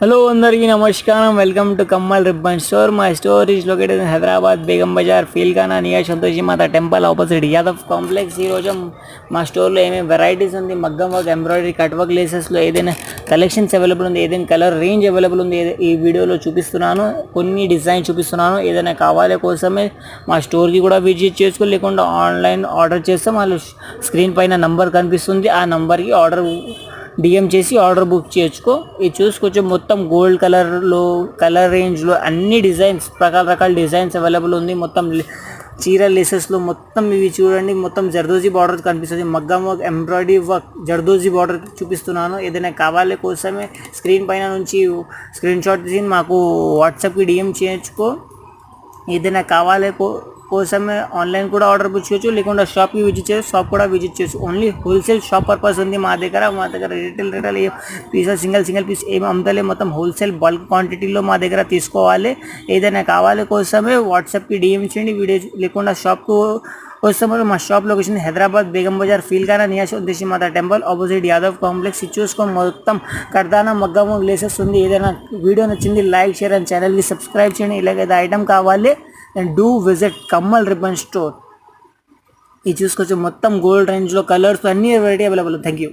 Hello అందరికీ నమస్కారం. Welcome to Kammal ribbon store. My store is located in Hyderabad, Begum Bazar, Feelkhana near Santoshi Mata temple opposite Yadav complex. ఈరోజు మా స్టోర్లో ఏమేమి వెరైటీస్ ఉంది, మగ్గం వర్క్, ఎంబ్రాయిడరీ, కట్ వర్క్, లేసెస్లో ఏదైనా కలెక్షన్స్ అవైలబుల్ ఉంది, ఏదైనా కలర్ రేంజ్ అవైలబుల్ ఉంది, ఈ వీడియోలో చూపిస్తున్నాను. కొన్ని డిజైన్ చూపిస్తున్నాను. ఏదైనా కావాలి కోసమే మా స్టోర్కి కూడా విజిట్ చేసుకో, లేకుండా ఆన్లైన్ ఆర్డర్ చేస్తే వాళ్ళు స్క్రీన్ పైన నంబర్ కనిపిస్తుంది. ఆ నంబర్కి ఆర్డర్ డిఎం చేసి ఆర్డర్ బుక్ చేసుకో. ఇది చూసుకోవచ్చు. మొత్తం గోల్డ్ కలర్లో, కలర్ రేంజ్లో అన్ని డిజైన్స్, రకాల డిజైన్స్ అవైలబుల్ ఉంది. మొత్తం చీర లేసెస్లో మొత్తం ఇవి చూడండి. మొత్తం జర్దోజీ బార్డర్ కనిపిస్తుంది. మగ్గం work, embroidery work, zardozi border చూపిస్తున్నాను. ఏదైనా కావాలి కోసమే స్క్రీన్ పైన నుంచి స్క్రీన్ షాట్ తీసి మాకు వాట్సాప్కి డిఎం చేసుకో. ఏదైనా కావాలి కోసమే ఆన్లైన్ కూడా ఆర్డర్ బుక్ చేయొచ్చు, లేకుండా షాప్కి విజిట్ చేయొచ్చు, షాప్ కూడా విజిట్ చేయొచ్చు. ఓన్లీ హోల్సేల్ షాప్ పర్పస్ ఉంది మా దగ్గర రిటైల్ పీస్ సింగిల్ పీస్ ఏమి అమ్ముతలే. మొత్తం హోల్సేల్ బల్క్ క్వాంటిటీలో మా దగ్గర తీసుకోవాలి. ఏదైనా కావాలి కోసమే వాట్సాప్కి డిఎం చేయండి. వీడియో లేకుండా షాప్కు వస్తాము. మా shop location Hyderabad, Begum Bazar, Feelkhana near Santoshi Mata temple opposite Yadav complex. ఇది చూసుకొని మొత్తం కర్దానా మగ్గము గ్లేసెస్ ఉంది. ఏదైనా వీడియో నచ్చింది లైక్, షేర్ అండ్ ఛానల్కి సబ్స్క్రైబ్ చేయండి. ఇలాగైతే ఐటమ్ కావాలి and do visit Kammal ribbon store. ఇది చూసుకోవచ్చు. మొత్తం గోల్డ్ రేంజ్లో కలర్స్ అన్ని వెరైటీ అవైలబుల్. Thank you.